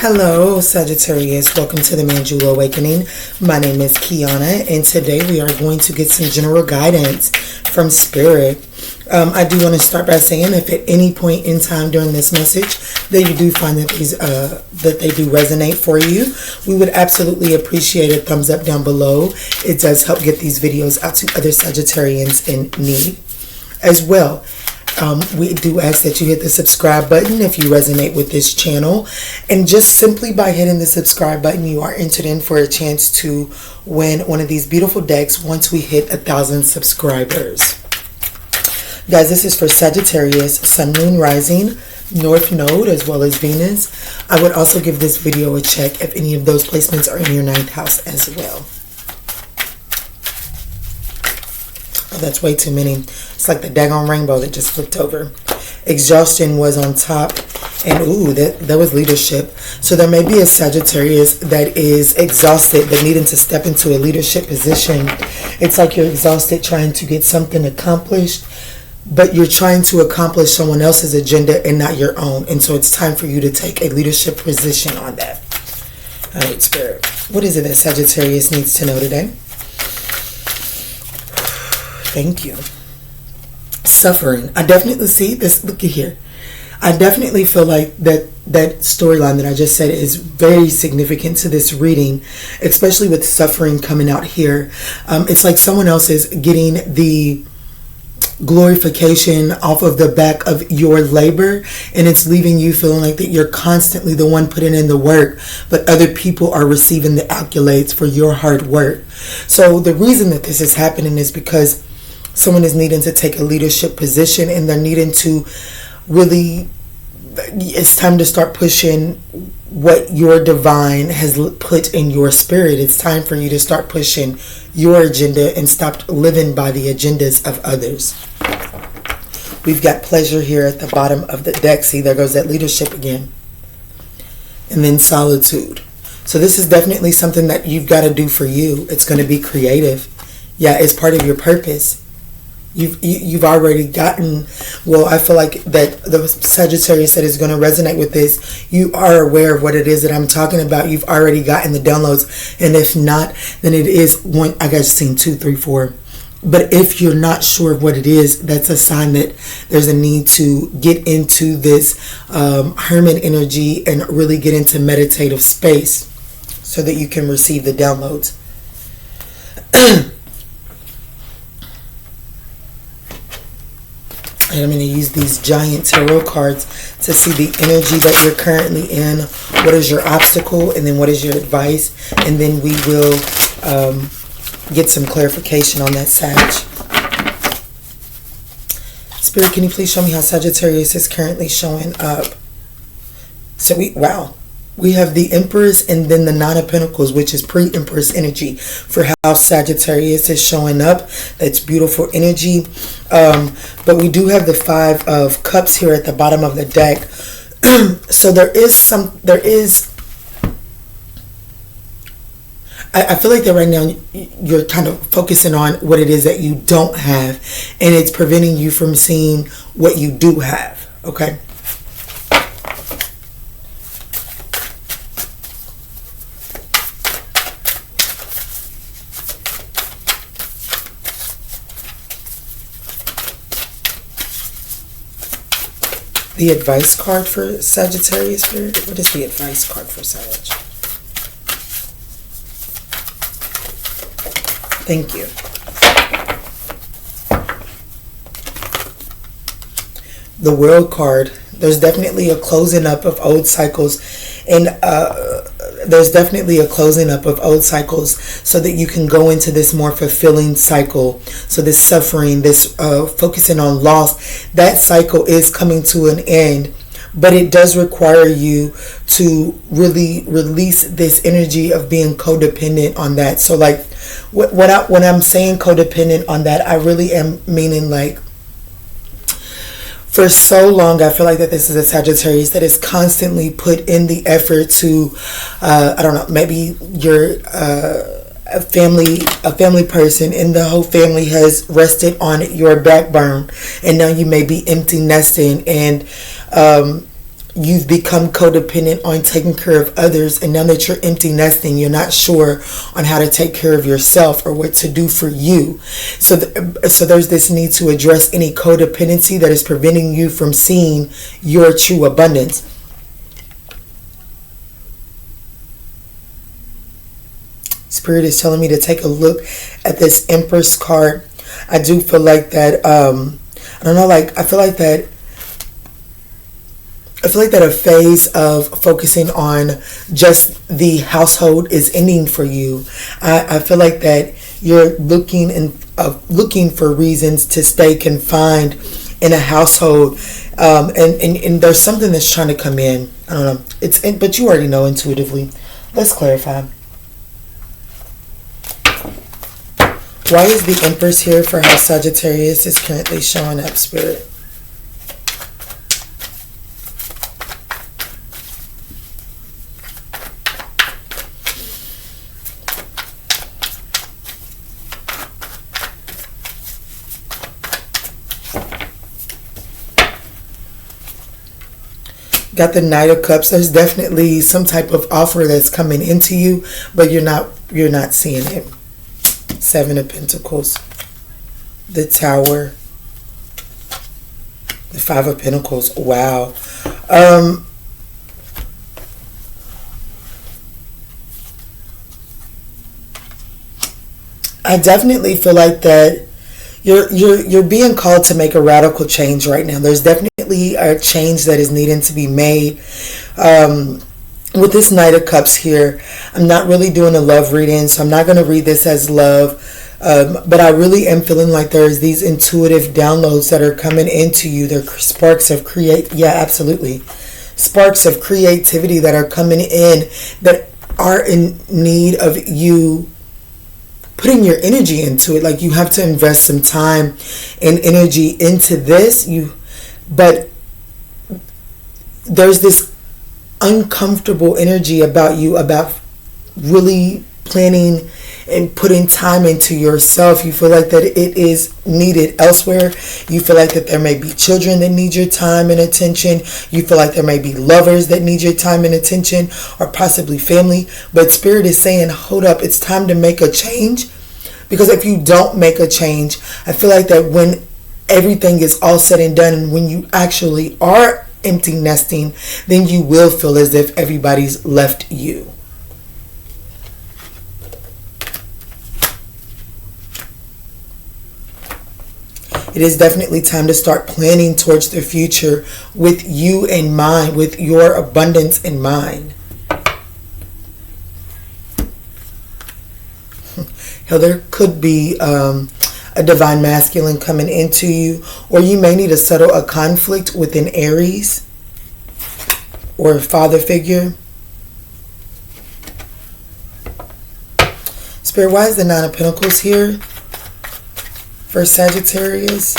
Hello, Sagittarius. Welcome to the Manjula Awakening. My name is Kiana, and today we are going to get some general guidance from Spirit. I do want to start by saying if at any point in time during this message that you do find that they do resonate for you, we would absolutely appreciate a thumbs up down below. It does help get these videos out to other Sagittarians in need as well. We do ask that you hit the subscribe button if you resonate with this channel, and just simply by hitting the subscribe button you are entered in for a chance to win one of these beautiful decks once we hit 1,000 subscribers. Guys, this is for Sagittarius, Sun, Moon, Rising, North Node, as well as Venus. I would also give this video a check if any of those placements are in your 9th house as well. Oh, that's way too many. It's like the daggone rainbow that just flipped over. Exhaustion was on top. And ooh, that was leadership. So there may be a Sagittarius that is exhausted, but needing to step into a leadership position. It's like you're exhausted trying to get something accomplished, but you're trying to accomplish someone else's agenda and not your own. And so it's time for you to take a leadership position on that. All right, Spirit. What is it that Sagittarius needs to know today? Thank you. Suffering. I definitely see this. Look at here. I definitely feel like that storyline that I just said is very significant to this reading, especially with suffering coming out here. It's like someone else is getting the glorification off of the back of your labor, and it's leaving you feeling like that you're constantly the one putting in the work, but other people are receiving the accolades for your hard work. So the reason that this is happening is because someone is needing to take a leadership position, and they're needing to really, it's time to start pushing what your divine has put in your spirit. It's time for you to start pushing your agenda and stop living by the agendas of others. We've got pleasure here at the bottom of the deck. See, there goes that leadership again. And then solitude. So this is definitely something that you've got to do for you. It's going to be creative. Yeah, it's part of your purpose. You've already gotten, well, I feel like that the Sagittarius that is going to resonate with this, you are aware of what it is that I'm talking about. You've already gotten the downloads, and if not, then it is one. I got seen 2, 3, 4. But if you're not sure of what it is, that's a sign that there's a need to get into this hermit energy and really get into meditative space so that you can receive the downloads. And I'm going to use these giant tarot cards to see the energy that you're currently in. What is your obstacle? And then what is your advice? And then we will get some clarification on that, Sag. Spirit, can you please show me how Sagittarius is currently showing up? So we have the Empress and then the Nine of Pentacles, which is pre-Empress energy for how Sagittarius is showing up. That's beautiful energy. But we do have the Five of Cups here at the bottom of the deck. So I feel like that right now you're kind of focusing on what it is that you don't have, and it's preventing you from seeing what you do have. Okay. The advice card for Sagittarius Spirit. What is the advice card for Sag? Thank you. The World card. There's definitely a closing up of old cycles, and there's definitely a closing up of old cycles so that you can go into this more fulfilling cycle. So this suffering, this focusing on loss, that cycle is coming to an end, but it does require you to really release this energy of being codependent on that. So like when I'm saying codependent on that, I really am meaning like, for so long, I feel like that this is a Sagittarius that is constantly put in the effort to, I don't know, maybe you're a family person, and the whole family has rested on your backbone, and now you may be empty nesting, and you've become codependent on taking care of others, and now that you're empty nesting, you're not sure on how to take care of yourself or what to do for you. So there's this need to address any codependency that is preventing you from seeing your true abundance. Spirit is telling me to take a look at this Empress card. I do feel like that, I don't know, like, I feel like that a phase of focusing on just the household is ending for you. I feel like that you're looking for reasons to stay confined in a household, and there's something that's trying to come in. I don't know. But you already know intuitively. Let's clarify. Why is the Empress here for how Sagittarius is currently showing up, Spirit? Got the Knight of Cups. There's definitely some type of offer that's coming into you, but you're not seeing it. Seven of Pentacles, the Tower, the Five of Pentacles. Wow. I definitely feel like that you're being called to make a radical change right now. There's definitely a change that is needing to be made. With this Knight of Cups here, I'm not really doing a love reading, so I'm not going to read this as love. But I really am feeling like there's these intuitive downloads that are coming into you. They're sparks of sparks of creativity that are coming in that are in need of you putting your energy into it. Like, you have to invest some time and energy into this. But there's this uncomfortable energy about you, about really planning and putting time into yourself. You feel like that it is needed elsewhere. You feel like that there may be children that need your time and attention. You feel like there may be lovers that need your time and attention, or possibly family. But Spirit is saying, hold up, it's time to make a change. Because if you don't make a change, I feel like that when everything is all said and done, and when you actually are empty nesting, then you will feel as if everybody's left you. It is definitely time to start planning towards the future with you in mind, with your abundance in mind. Hell, there could be a divine masculine coming into you, or you may need to settle a conflict with an Aries or a father figure. Spirit, why is the Nine of Pentacles here for Sagittarius?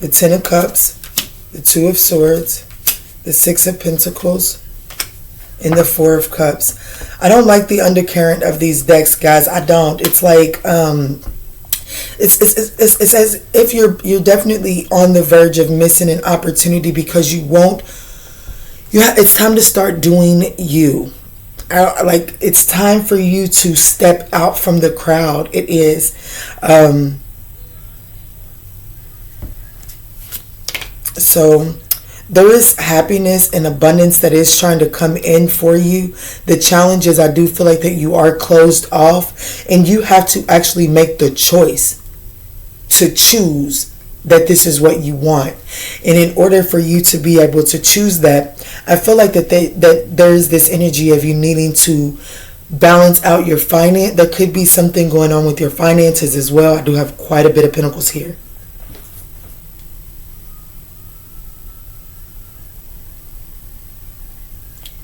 The Ten of Cups, the Two of Swords, the Six of Pentacles, and the Four of Cups. I don't like the undercurrent of these decks, guys. I don't. It's like it's as if you're definitely on the verge of missing an opportunity because you won't. It's time to start doing you. Like, it's time for you to step out from the crowd. It is. So there is happiness and abundance that is trying to come in for you. The challenge is, I do feel like that you are closed off, and you have to actually make the choice to choose that this is what you want. And in order for you to be able to choose that, I feel like that there's this energy of you needing to balance out your finance. There could be something going on with your finances as well. I do have quite a bit of Pentacles here.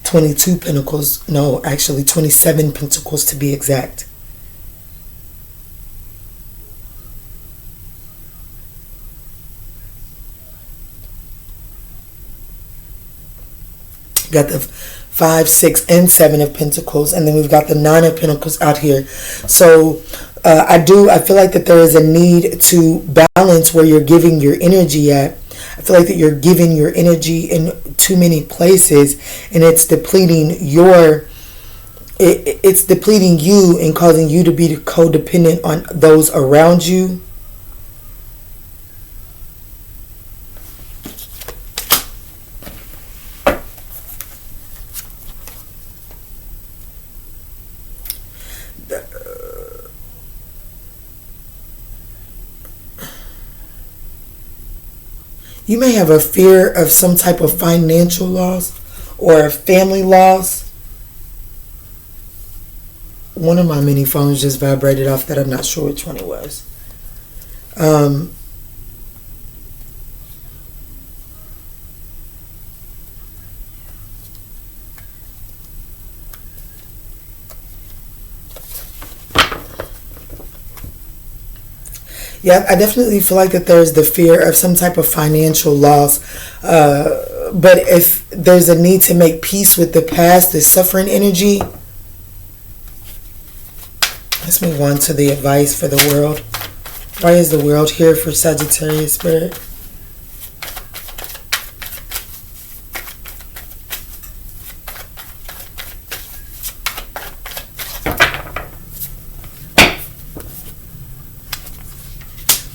$22 Pentacles. No, actually $27 Pentacles to be exact. Got the 5, 6, and 7 of Pentacles, and then we've got the 9 of Pentacles out here. So I feel like that there is a need to balance where you're giving your energy at. I feel like that you're giving your energy in too many places, and it's depleting it's depleting you and causing you to be codependent on those around you. You may have a fear of some type of financial loss or a family loss. One of my mini phones just vibrated off that. I'm not sure which one it was. Yeah, I definitely feel like that there's the fear of some type of financial loss. But if there's a need to make peace with the past, the suffering energy. Let's move on to the advice for the world. Why is the world here for Sagittarius Spirit?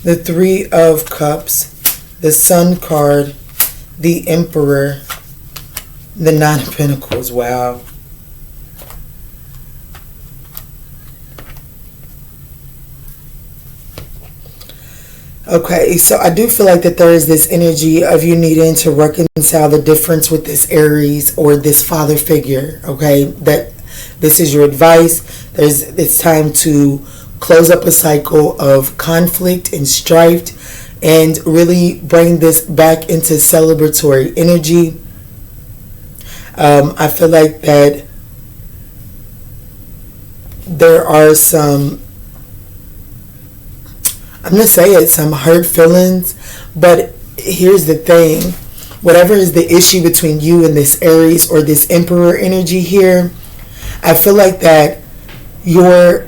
The 3 of Cups, the Sun card, the Emperor, the 9 of Pentacles. Wow. Okay, so I do feel like that there is this energy of you needing to reconcile the difference with this Aries or this father figure, okay? That this is your advice. It's time to close up a cycle of conflict and strife and really bring this back into celebratory energy. I feel like that there are some, I'm going to say it, some hurt feelings, but here's the thing. Whatever is the issue between you and this Aries or this Emperor energy here, I feel like that your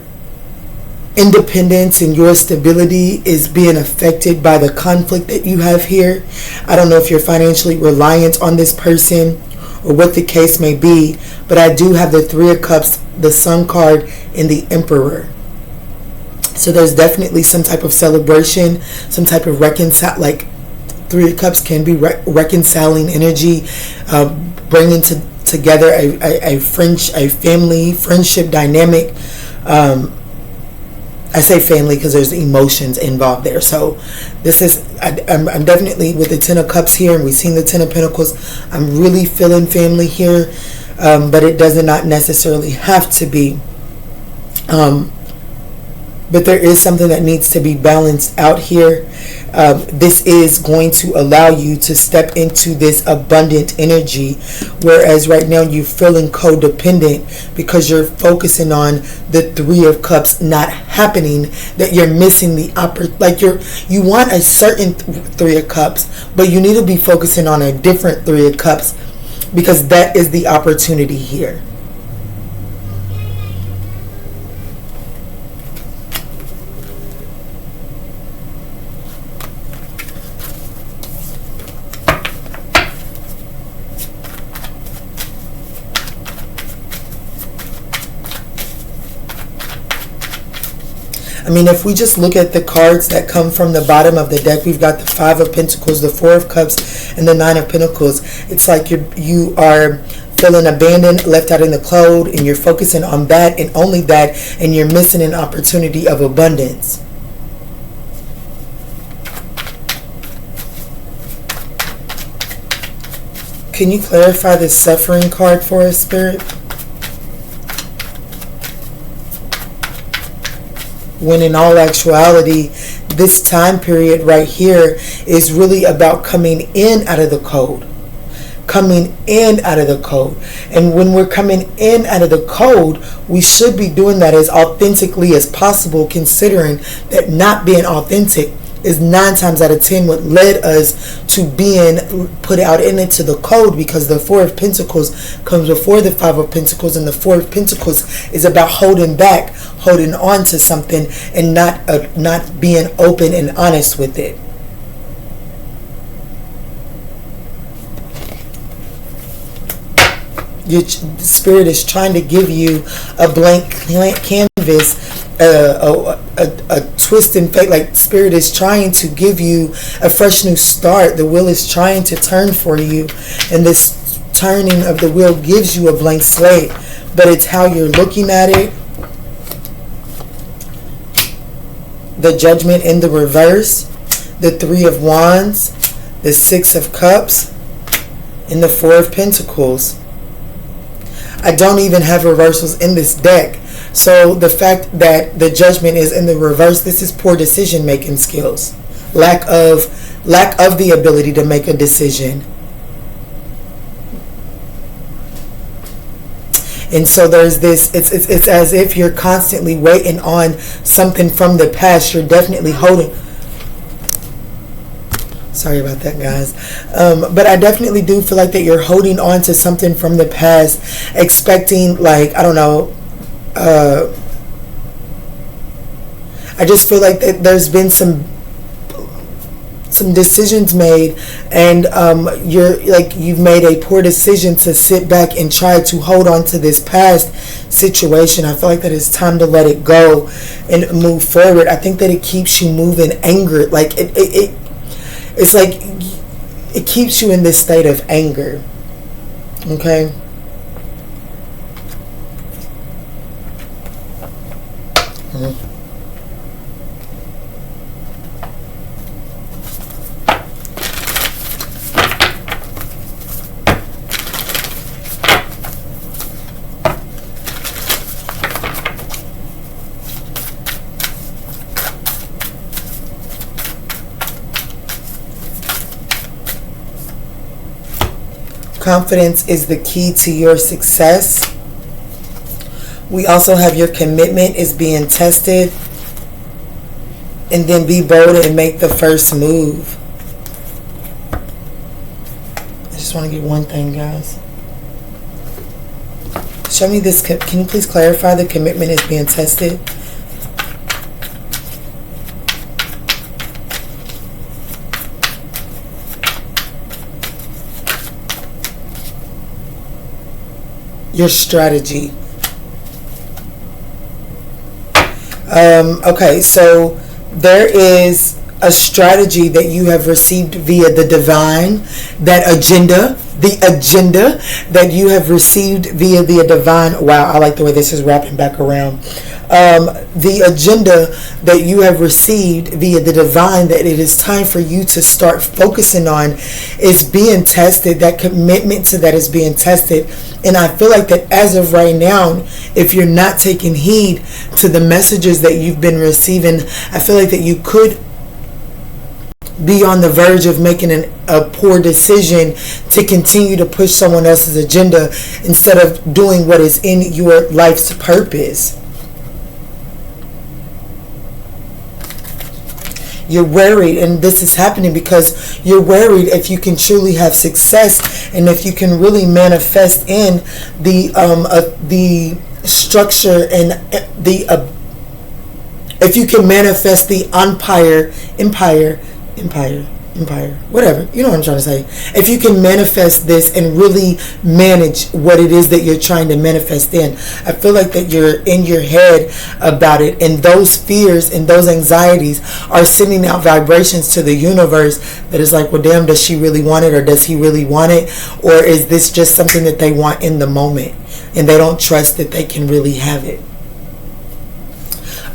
independence and your stability is being affected by the conflict that you have here. I don't know if you're financially reliant on this person or what the case may be, but I do have the 3 of Cups, the Sun card, and the Emperor. So there's definitely some type of celebration, some type of reconcile. Like 3 of Cups can be reconciling energy, bringing together a family friendship dynamic. I say family because there's emotions involved there. So this is, I'm definitely with the 10 of Cups here, and we've seen the 10 of Pentacles. I'm really feeling family here, but it does not necessarily have to be. But there is something that needs to be balanced out here. This is going to allow you to step into this abundant energy, whereas right now you're feeling codependent because you're focusing on the 3 of Cups not happening, that you're missing the you want a certain 3 of Cups, but you need to be focusing on a different 3 of Cups because that is the opportunity here. I mean, if we just look at the cards that come from the bottom of the deck, we've got the 5 of Pentacles, the 4 of Cups, and the 9 of Pentacles. It's like you are feeling abandoned, left out in the cold, and you're focusing on that and only that, and you're missing an opportunity of abundance. Can you clarify the suffering card for us, Spirit? When in all actuality, this time period right here is really about coming in out of the cold. Coming in out of the cold. And when we're coming in out of the cold, we should be doing that as authentically as possible, considering that not being authentic is 9 times out of 10 what led us to being put out into the cold, because the 4 of Pentacles comes before the 5 of Pentacles, and the 4 of Pentacles is about holding back, holding on to something, and not being open and honest with it. Your spirit is trying to give you a blank canvas, a twist in fate. Like spirit is trying to give you a fresh new start. The wheel is trying to turn for you, and this turning of the wheel gives you a blank slate, but it's how you're looking at it. The Judgment in the reverse, the 3 of Wands, the 6 of Cups, and the 4 of Pentacles. I don't even have reversals in this deck. So the fact that the Judgment is in the reverse, this is poor decision making skills. Lack of the ability to make a decision. And so there's this, it's as if you're constantly waiting on something from the past. You're definitely holding. Sorry about that, guys. But I definitely do feel like that you're holding on to something from the past, expecting, like, I don't know, I just feel like that there's been some decisions made, and you've made a poor decision to sit back and try to hold on to this past situation. I feel like that it's time to let it go and move forward. I think that it keeps you moving angered. Like it's like it keeps you in this state of anger. Okay? Confidence is the key to your success. We also have your commitment is being tested. And then be bold and make the first move. I just want to get one thing, guys. Show me this. Can you please clarify the commitment is being tested? Your strategy. Okay, so there is a strategy that you have received via the divine, the agenda that you have received via the divine. Wow, I like the way this is wrapping back around. The agenda that you have received via the divine, that it is time for you to start focusing on, is being tested. That commitment to that is being tested. And I feel like that as of right now, if you're not taking heed to the messages that you've been receiving, I feel like that you could be on the verge of making a poor decision to continue to push someone else's agenda instead of doing what is in your life's purpose. You're worried, and this is happening because you're worried if you can truly have success, and if you can really manifest in the structure and if you can manifest the empire, whatever, you know what I'm trying to say. If you can manifest this and really manage what it is that you're trying to manifest in, I feel like that you're in your head about it, and those fears and those anxieties are sending out vibrations to the universe that is like, well, damn, does she really want it, or does he really want it, or is this just something that they want in the moment and they don't trust that they can really have it?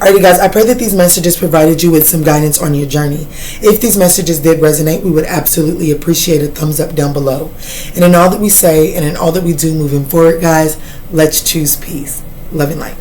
Alrighty, guys, I pray that these messages provided you with some guidance on your journey. If these messages did resonate, we would absolutely appreciate a thumbs up down below. And in all that we say and in all that we do moving forward, guys, let's choose peace. Love and light.